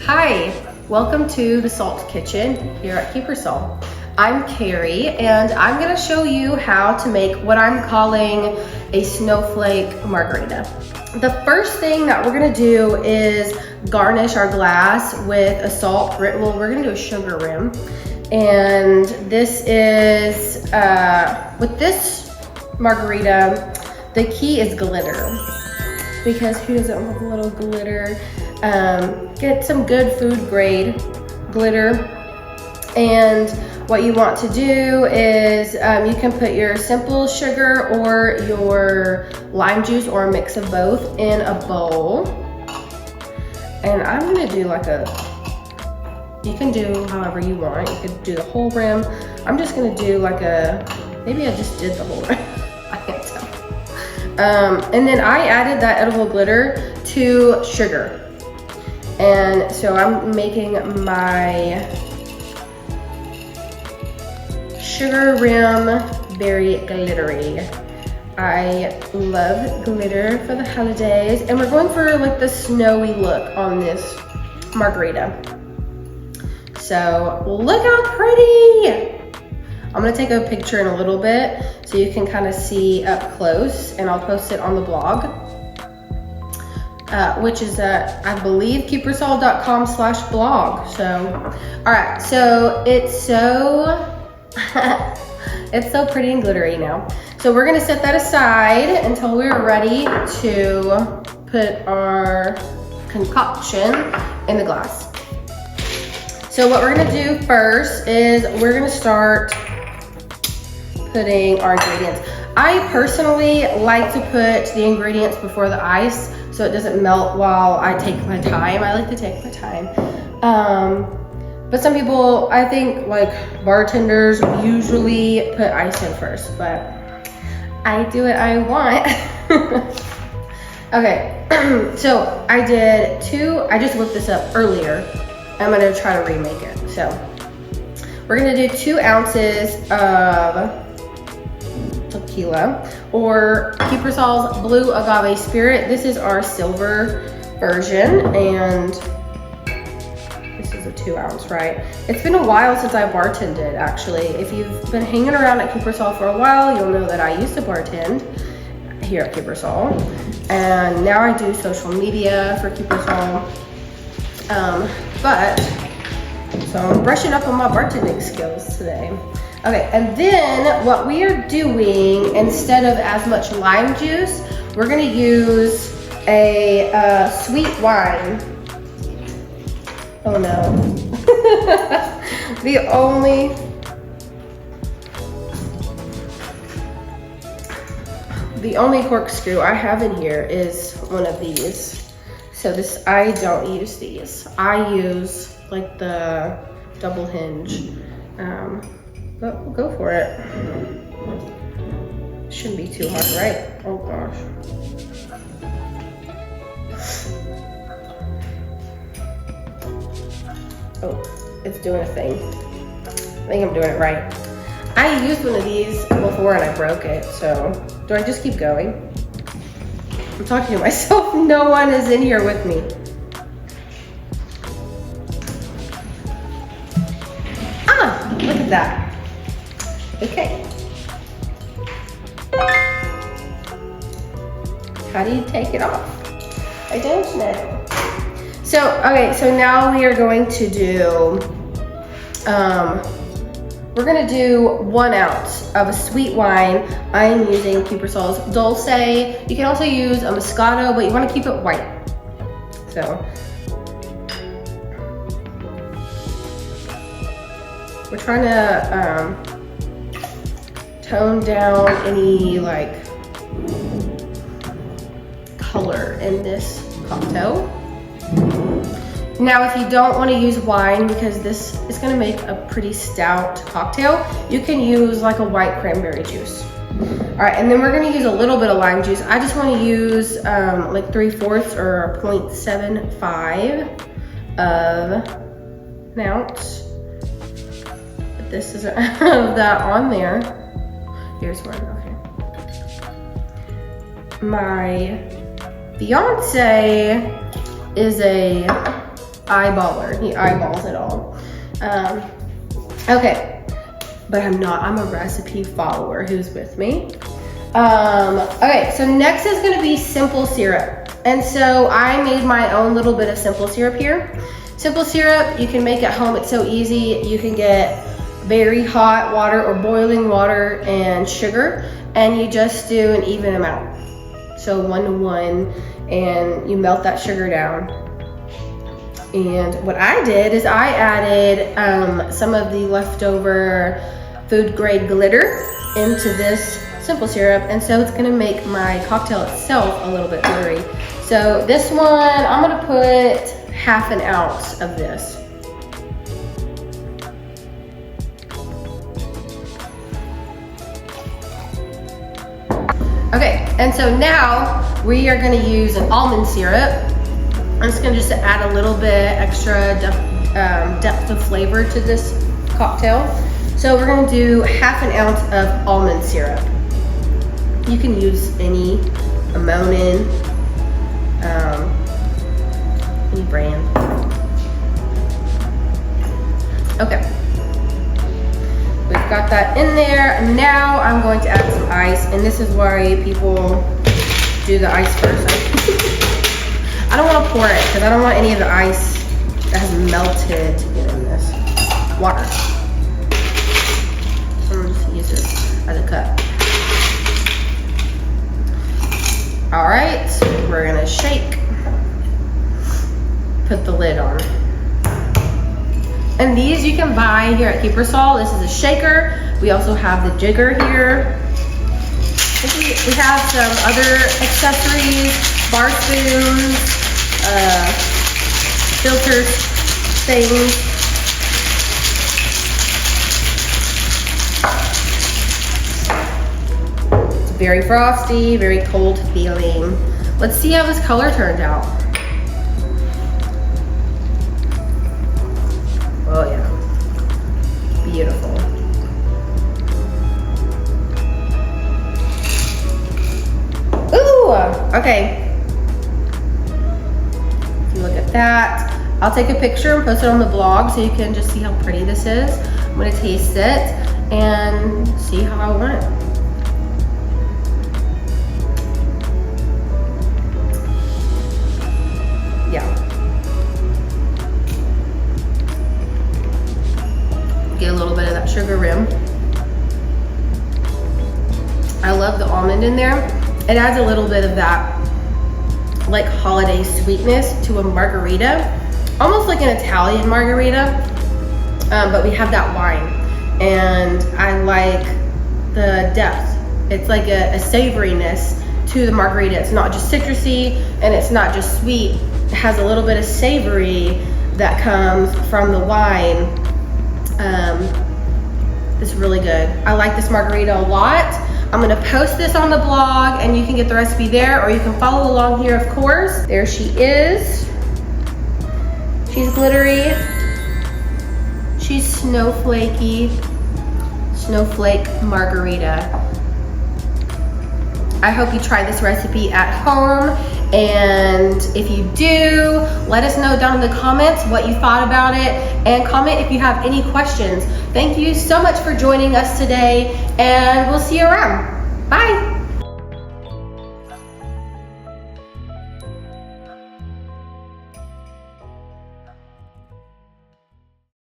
Hi, welcome to the Salt Kitchen here at Kiepersol. I'm Carrie and I'm gonna show you how to make what I'm calling a snowflake margarita. The first thing that we're gonna do is garnish our glass with a salt rim. Well, we're gonna do a sugar rim. And this is, with this margarita, the key is glitter. Because who doesn't love a little glitter? Get some good food grade glitter. And what you want to do is you can put your simple sugar or your lime juice or a mix of both in a bowl. And I'm gonna do like you can do however you want. You could do the whole rim. I'm just gonna do like maybe I just did the whole rim. I can't tell. And then I added that edible glitter to sugar. And so I'm making my sugar rim very glittery. I love glitter for the holidays. And we're going for like the snowy look on this margarita. So look how pretty. I'm gonna take a picture in a little bit so you can kind of see up close, and I'll post it on the blog, which is I believe kiepersol.com/blog. So, all right, so it's so pretty and glittery now. So we're gonna set that aside until we're ready to put our concoction in the glass. So what we're gonna do first is we're gonna start putting our ingredients. I personally like to put the ingredients before the ice so it doesn't melt while I take my time. I like to take my time. But some people, I think like bartenders usually put ice in first, but I do what I want. Okay, so I just whipped this up earlier. I'm gonna try to remake it. So we're gonna do 2 ounces of tequila or Kiepersol's Blue Agave Spirit. This is our silver version, and this is a 2 ounce, right? It's been a while since I bartended, actually. If you've been hanging around at Kiepersol for a while, you'll know that I used to bartend here at Kiepersol, and now I do social media for Kiepersol. So I'm brushing up on my bartending skills today. Okay, and then what we are doing, instead of as much lime juice, we're gonna use a sweet wine. Oh no. The only corkscrew I have in here is one of these. So I don't use these. I use like the double hinge. But we'll go for it. Shouldn't be too hard, right? Oh gosh. Oh, it's doing a thing. I think I'm doing it right. I used one of these before and I broke it, so do I just keep going? I'm talking to myself. No one is in here with me. Ah, look at that. Okay. How do you take it off? I don't know. So, okay, so now we are going to do, we're gonna do 1 ounce of a sweet wine. I'm using Kiepersol's Dulce. You can also use a Moscato, but you wanna keep it white. So, we're trying to tone down any like color in this cocktail. Now, if you don't want to use wine because this is going to make a pretty stout cocktail, you can use like a white cranberry juice. All right, and then we're going to use a little bit of lime juice. I just want to use like 3/4 or 0.75 of an ounce. But this doesn't have that on there. Here's one, okay. My fiance is a eyeballer. He eyeballs it all. Okay, but I'm a recipe follower. Who's with me? Okay, so next is gonna be simple syrup. And so I made my own little bit of simple syrup here. Simple syrup, you can make at home, it's so easy. You can get very hot water or boiling water and sugar, and you just do an even amount. So 1 to 1, and you melt that sugar down. And what I did is I added some of the leftover food grade glitter into this simple syrup, and so it's gonna make my cocktail itself a little bit glittery. So this one, I'm gonna put 1/2 ounce of this. Okay, and so now we are gonna use an almond syrup. I'm just gonna add a little bit extra depth of flavor to this cocktail. So we're gonna do 1/2 ounce of almond syrup. You can use any Monin, any brand. Okay, we've got that in there. And now I'm going to add some ice, and this is why people do the ice first. I don't want to pour it because I don't want any of the ice that has melted to get in this water. I'm going to just use this as a cup. All right, we're gonna shake. Put the lid on. And these you can buy here at Kiepersol. This is a shaker. We also have the jigger here. We have some other accessories, bar spoons, filters, things. Very frosty, very cold feeling. Let's see how this color turns out. Oh yeah, beautiful. Ooh, okay. If you look at that, I'll take a picture and post it on the blog so you can just see how pretty this is. I'm gonna taste it and see how I went. Get a little bit of that sugar rim. I love the almond in there. It adds a little bit of that like holiday sweetness to a margarita, almost like an Italian margarita, but we have that wine, and I like the depth. It's like a savoriness to the margarita. It's not just citrusy and it's not just sweet. It has a little bit of savory that comes from the wine. It's really good. I like this margarita a lot. I'm gonna post this on the blog and you can get the recipe there, or you can follow along here, of course. There she is. She's glittery. She's snowflakey. Snowflake Margarita. I hope you try this recipe at home, and if you do, let us know down in the comments what you thought about it, and comment if you have any questions. Thank you so much for joining us today, and we'll see you around. Bye.